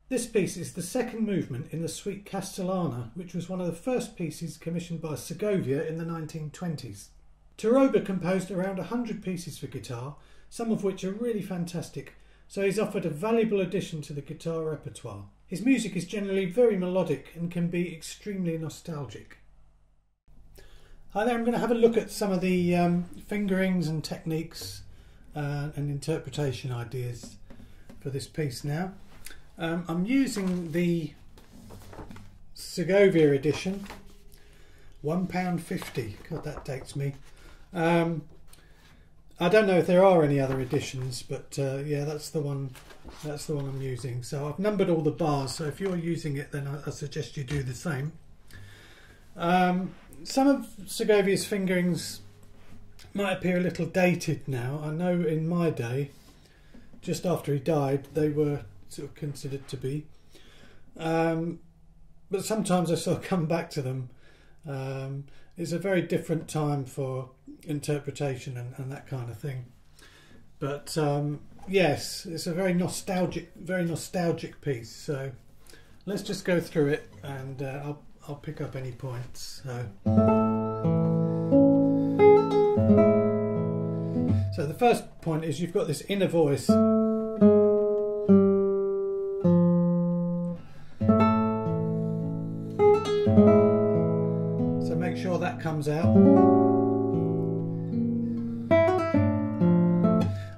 This piece is the second movement in the Suite Castellana, which was one of the first pieces commissioned by Segovia in the 1920s. Torroba composed around 100 pieces for guitar, some of which are really fantastic, so he's offered a valuable addition to the guitar repertoire. His music is generally very melodic and can be extremely nostalgic. Hi there, I'm going to have a look at some of the fingerings and techniques and interpretation ideas for this piece now. I'm using the Segovia edition, £1.50. God, that dates me. I don't know if there are any other editions, but yeah, that's the one I'm using. So I've numbered all the bars, so if you're using it, then I suggest you do the same. Some of Segovia's fingerings might appear a little dated now. I know in my day, just after he died, they were sort of considered to be, but sometimes I sort of come back to them. It's a very different time for interpretation and that kind of thing, but yes, it's a very nostalgic piece. So let's just go through it, and I'll pick up any points. So the first point is you've got this inner voice. So make sure that comes out.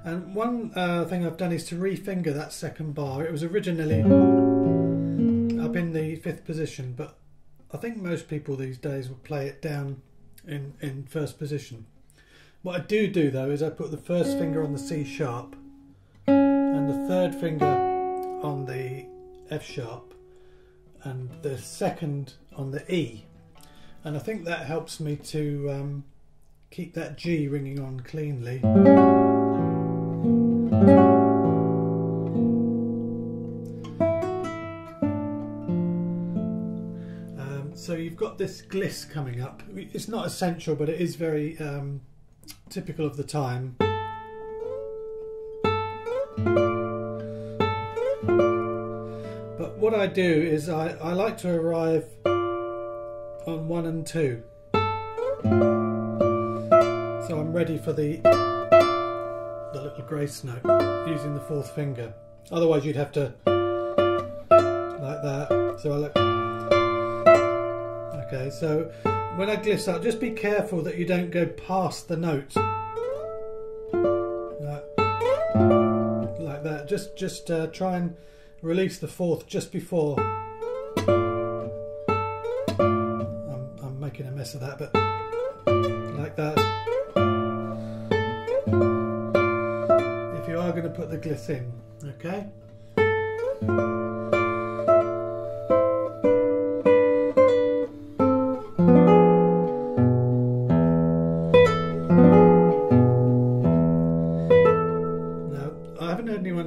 And one thing I've done is to refinger that second bar. It was originally up in the 5th position, but I think most people these days will play it down in first position. What I do though is I put the first finger on the C sharp and the third finger on the F sharp and the second on the E, and I think that helps me to keep that G ringing on cleanly. So you've got this gliss coming up. It's not essential, but it is very typical of the time. But what I do is I like to arrive on 1 and 2. So I'm ready for the little grace note using the fourth finger. Otherwise you'd have to like that. So I look. Okay, so when I gliss out, just be careful that you don't go past the note. Like that. Just try and release the fourth just before. I'm making a mess of that, but like that. If you are going to put the gliss in, okay?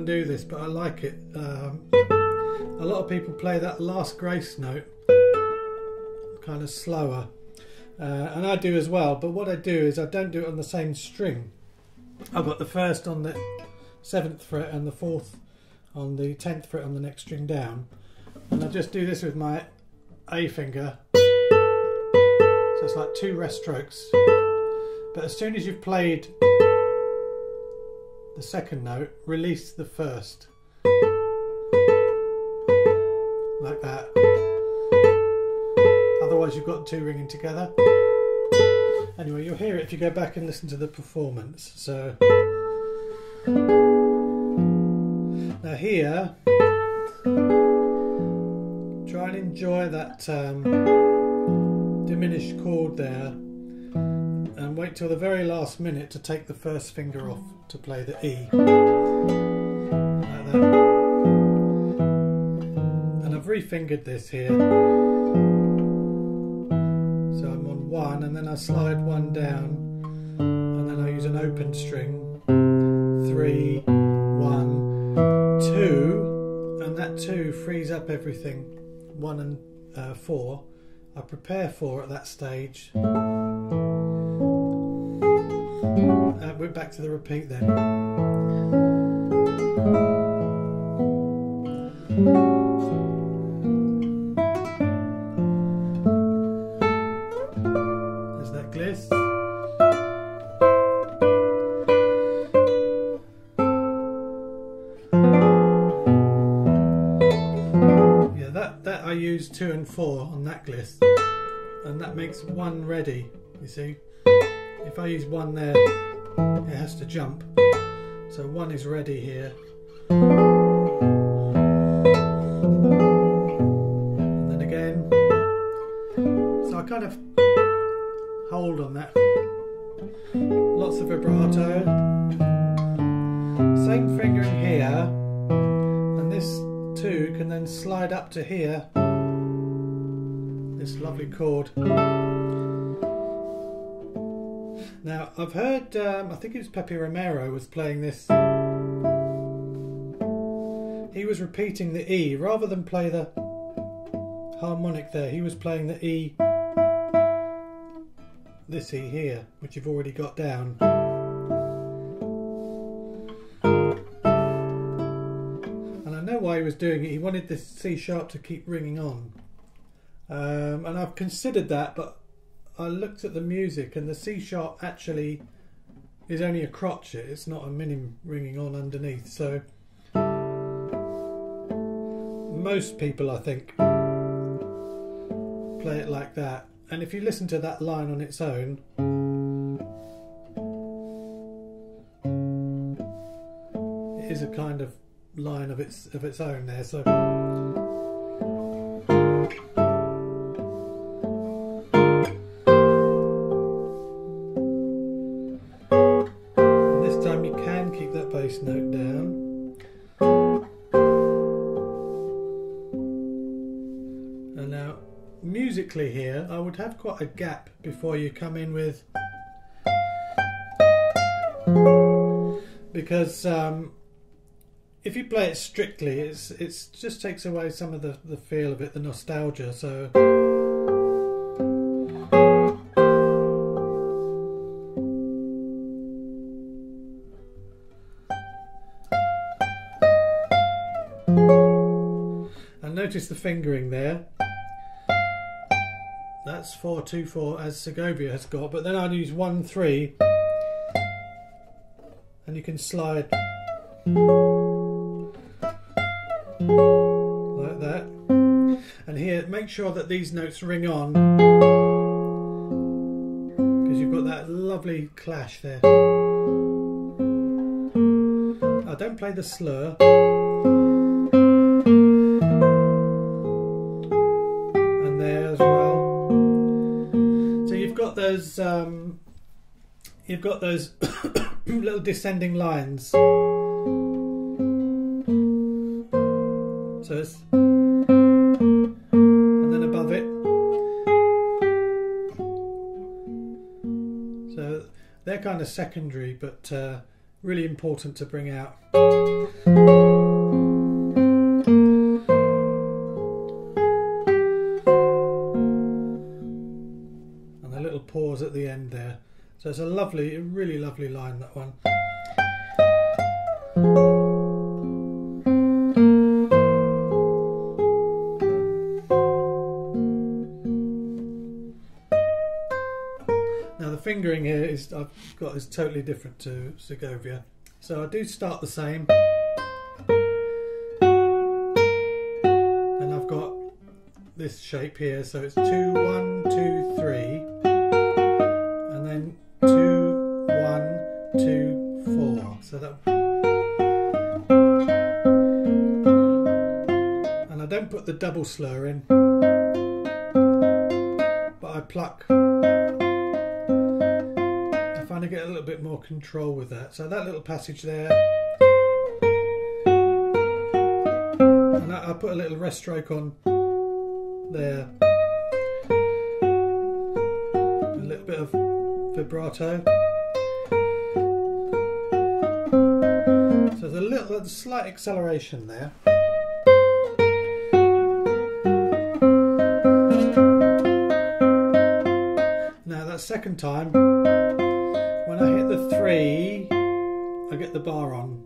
Do this, but I like it. A lot of people play that last grace note kind of slower, and I do as well, but what I do is I don't do it on the same string. I've got the first on the 7th fret and the 4th on the 10th fret on the next string down, and I just do this with my A finger, so it's like 2 rest strokes, but as soon as you've played the second note, release the first, like that. Otherwise you've got 2 ringing together. Anyway, you'll hear it if you go back and listen to the performance. So now here, try and enjoy that diminished chord there, and wait till the very last minute to take the first finger off to play the E. Like that. And I've refingered this here. So I'm on 1 and then I slide 1 down and then I use an open string. 3, 1, 2, and that 2 frees up everything. 1 and 4. I prepare 4 at that stage. We're back to the repeat then. There's that gliss. Yeah, that I use 2 and 4 on that gliss, and that makes 1 ready, you see. If I use 1 there, it has to jump. So 1 is ready here. And then again. So I kind of hold on that. Lots of vibrato. Same fingering here. And this 2 can then slide up to here. This lovely chord. Now I've heard, I think it was Pepe Romero was playing this. He was repeating the E rather than play the harmonic there. He was playing the E, this E here, which you've already got down. And I know why he was doing it. He wanted this C sharp to keep ringing on. And I've considered that, but I looked at the music and the C sharp actually is only a crotchet, it's not a minim ringing on underneath, so most people I think play it like that. And if you listen to that line on its own, it is a kind of line of its own there, so musically here, I would have quite a gap before you come in with, because if you play it strictly, it's just takes away some of the feel of it, the nostalgia. So and notice the fingering there. That's 4-2-4 as Segovia has got, but then I'd use 1-3, and you can slide like that. And here, make sure that these notes ring on, because you've got that lovely clash there. I don't play the slur. And there as well. So you've got those little descending lines. So it's, and then above it. So they're kind of secondary, but really important to bring out. And a little pause at the end there. So it's a lovely, really lovely line, that one. Now the fingering here is totally different to Segovia. So I do start the same. And I've got this shape here, so it's 2-1-2-3, and then 2-1-2-4. So that, and I don't put the double slur in, but I pluck. I find I get a little bit more control with that. So that little passage there, and I put a little rest stroke on there, a little bit of vibrato. So there's a slight acceleration there. Now that second time, when I hit the 3, I get the bar on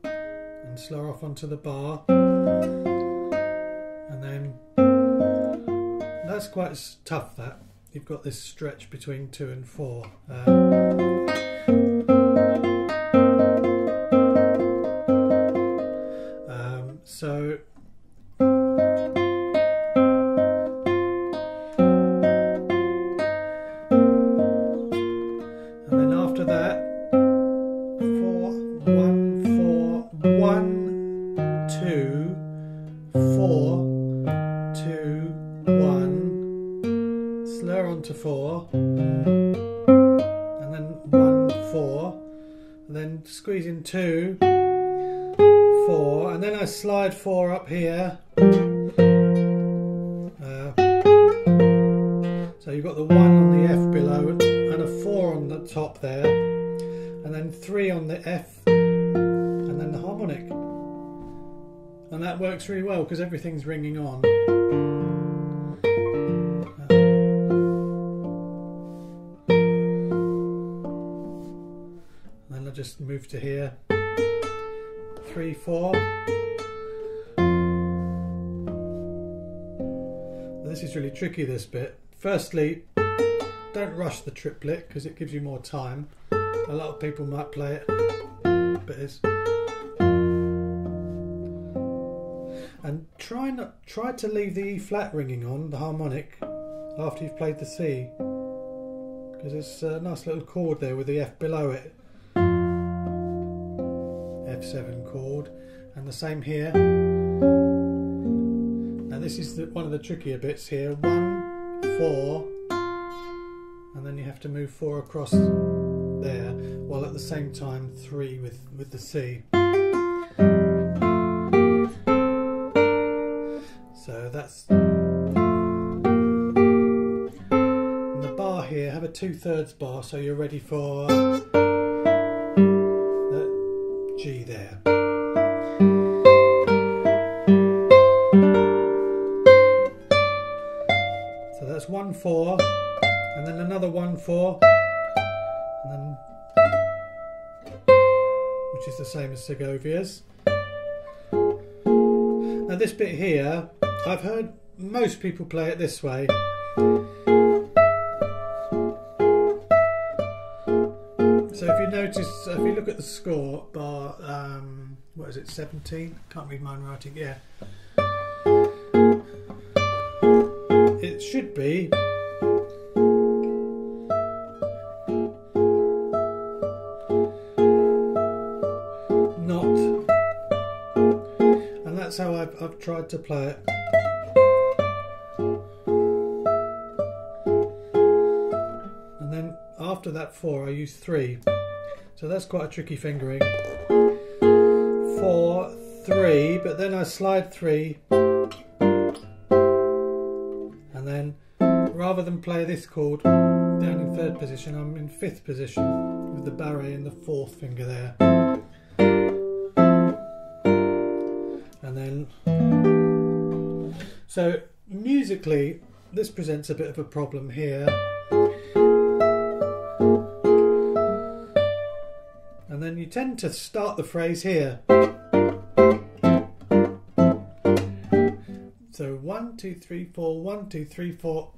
and slow off onto the bar, and then that's quite tough, that you've got this stretch between 2 and 4. So and then after that, 4-1-4-1-2-4-2-1, slur onto 4, and then 1-4, and then squeeze in 2, 4, and then I slide 4 up here. So you've got the 1 on the F below and a 4 on the top there, and then 3 on the F, and then the harmonic. And that works really well because everything's ringing on. And then I just move to here. 3-4. This is really tricky, this bit. Firstly, don't rush the triplet because it gives you more time. A lot of people might play it, but it's, and try to leave the E flat ringing on, the harmonic, after you've played the C, because there's a nice little chord there with the F below it. F7 chord, and the same here. Now this is one of the trickier bits here. 1, 4, and then you have to move 4 across there, while at the same time 3 with the C. So that's 2/3 bar, so you're ready for the G there. So that's 1/4, and then another 1/4, and then, which is the same as Segovia's. Now this bit here, I've heard most people play it this way. So if you notice, if you look at the score, bar, what is it, 17? Can't read my own writing, yeah. It should be not, and that's how I've tried to play it. And then after that 4 I use 3, so that's quite a tricky fingering. 4, 3, but then I slide 3, and then rather than play this chord down in 3rd position, I'm in 5th position with the barré in the 4th finger there. And then, so musically this presents a bit of a problem here. And then you tend to start the phrase here. So 1, 2, 3, 4, 1, 2, 3, 4,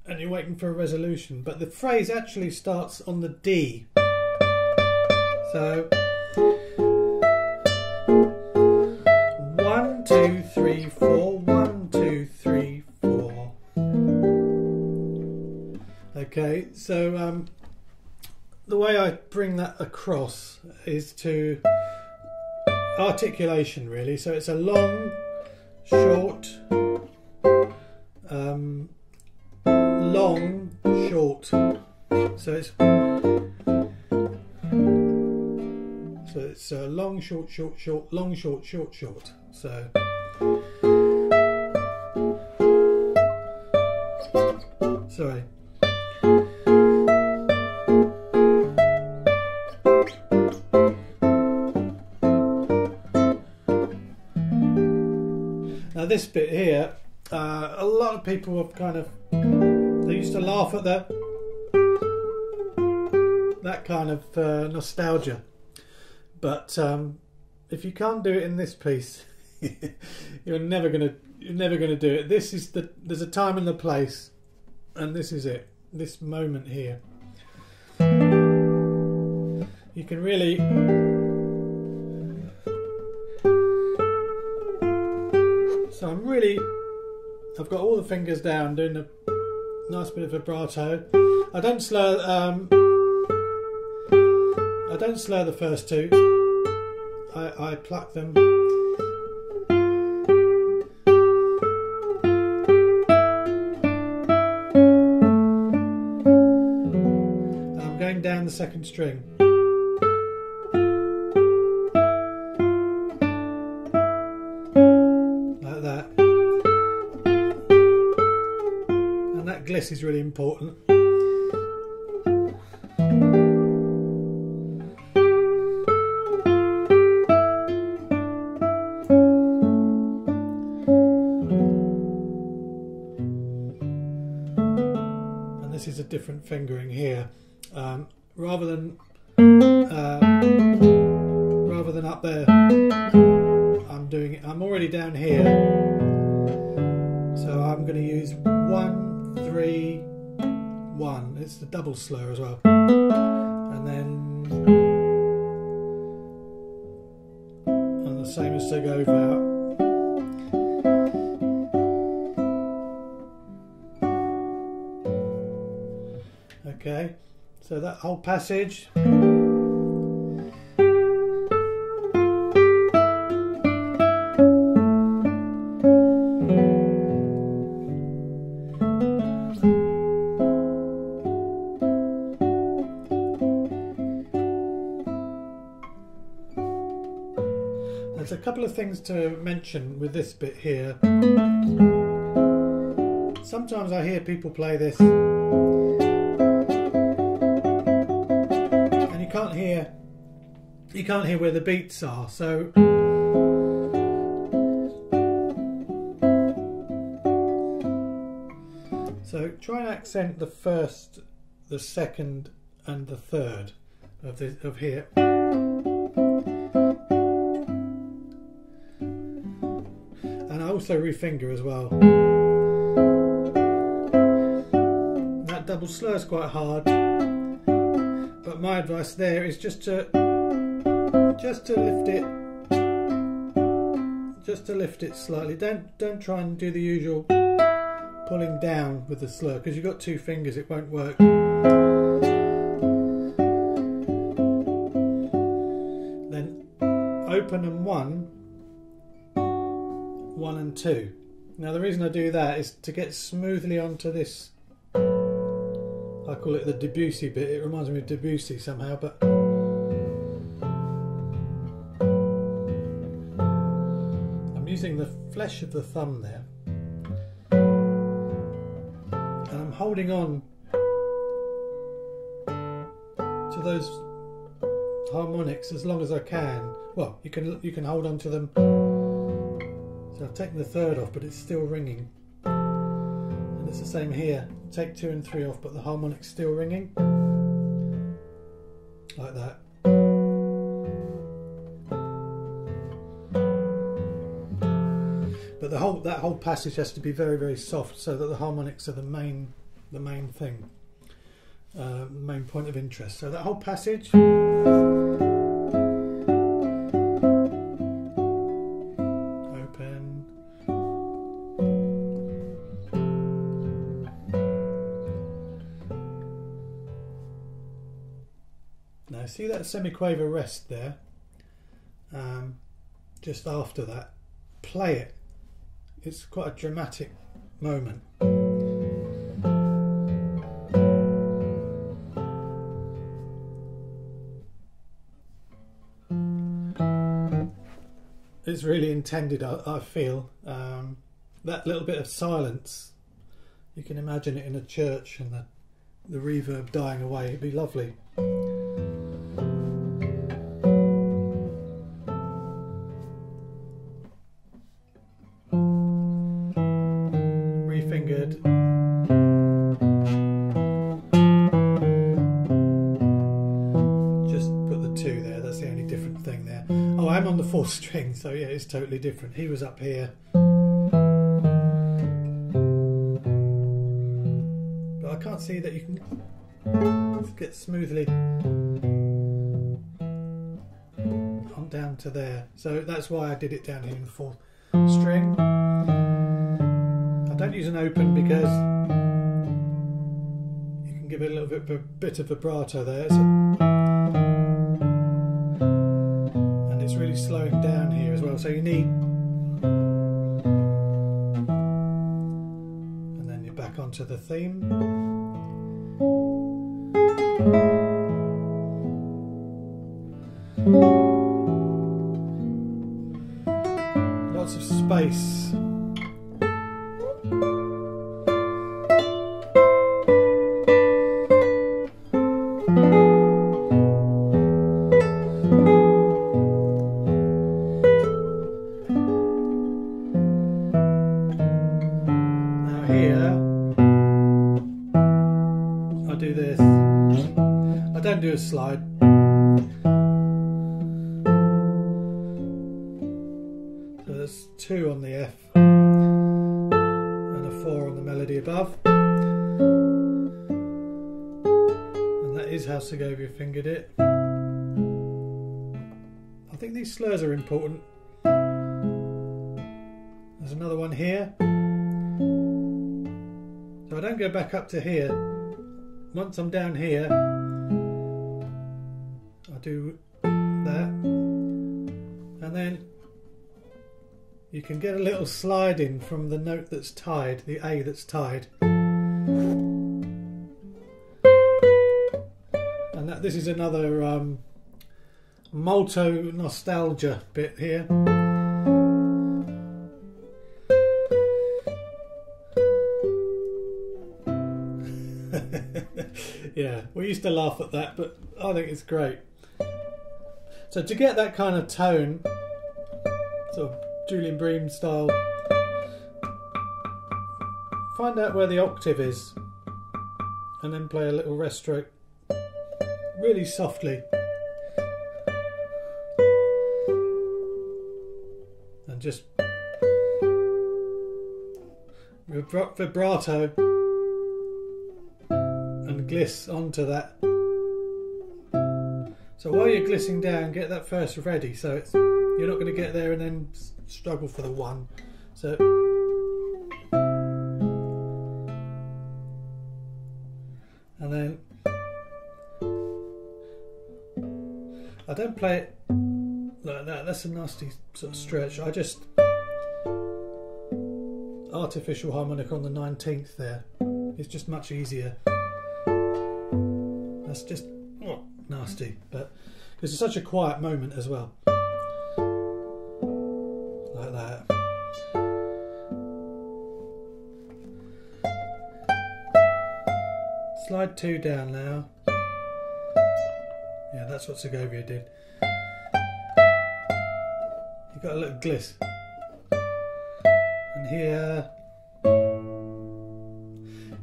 and you're waiting for a resolution. But the phrase actually starts on the D. So 1, 2, 3, 4, 1, 2, 3, 4. Okay, so the way I bring that across is to articulation, really. So it's a long, short, long, short. So it's long, short, short, short, long, short, short, short. So sorry. Now this bit here, a lot of people have kind of, they used to laugh at that kind of nostalgia, but if you can't do it in this piece, you're never gonna do it. This is there's a time and the place, and this is it. This moment here, you can really. So I've got all the fingers down, doing a nice bit of vibrato. I don't slur the first two. I pluck them. And I'm going down the 2nd string. Gliss is really important. And this is a different fingering here. Rather than up there, I'm doing it. I'm already down here, so I'm going to use 1, 3, 1. It's the double slur as well, and then on the same as Segovia. Okay, so that whole passage. There's a couple of things to mention with this bit here. Sometimes I hear people play this hear where the beats are. So try and accent the first, the second, and the third of here. And I also refinger as well. That double slur is quite hard, but my advice there is just to lift it slightly. Don't try and do the usual pulling down with the slur, because you've got two fingers, it won't work. Then open and one and two. Now the reason I do that is to get smoothly onto this, I call it the Debussy bit, it reminds me of Debussy somehow, but I'm using the flesh of the thumb there, and I'm holding on to those harmonics as long as I can. Well, you can hold on to them. So I've taken the third off, but it's still ringing. And it's the same here. Take 2 and 3 off, but the harmonic's still ringing. Like that. But that whole passage has to be very, very soft, so that the harmonics are the main thing, main point of interest. So that whole passage. Now see that semiquaver rest there, just after that, play it. It's quite a dramatic moment. It's really intended, I feel. That little bit of silence, you can imagine it in a church and the reverb dying away, it'd be lovely. Refingered. Just put the 2 there, that's the only different thing there. Oh, I'm on the 4th string, so yeah, it's totally different. He was up here. But I can't see that you can get smoothly on down to there. So that's why I did it down here in the 4th string. I don't use an open because you can give it a little bit of vibrato there. And it's really slowing down here as well, so you need, and then you're back onto the theme. Lots of space. Don't do a slide. So there's 2 on the F and a 4 on the melody above, and that is how Segovia fingered it. I think these slurs are important. There's another one here, so I don't go back up to here. Once I'm down here, I do that, and then you can get a little slide in from the note that's tied, the A that's tied, and this is another molto nostalgia bit here. Yeah, we used to laugh at that, but I think it's great. So to get that kind of tone, sort of Julian Bream style, find out where the octave is and then play a little rest stroke really softly. And just vibrato and gliss onto that. So while you're glissing down, get that first ready, so you're not going to get there and then struggle for the one. So and then I don't play it like that. That's a nasty sort of stretch. I just artificial harmonic on the 19th there. It's just much easier. That's just nasty, but because it's such a quiet moment as well. Like that. Slide 2 down now. Yeah, that's what Segovia did. You got a little gliss. And here,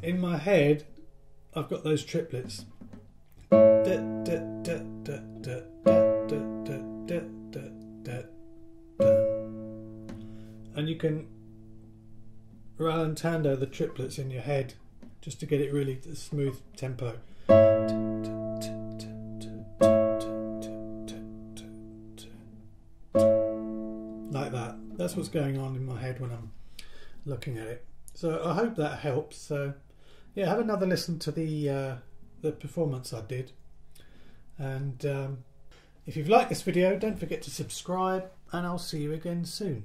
in my head, I've got those triplets. And you can rallentando the triplets in your head just to get it really smooth tempo. Like that. That's what's going on in my head when I'm looking at it. So I hope that helps. So yeah, have another listen to the performance I did. And if you've liked this video, don't forget to subscribe, and I'll see you again soon.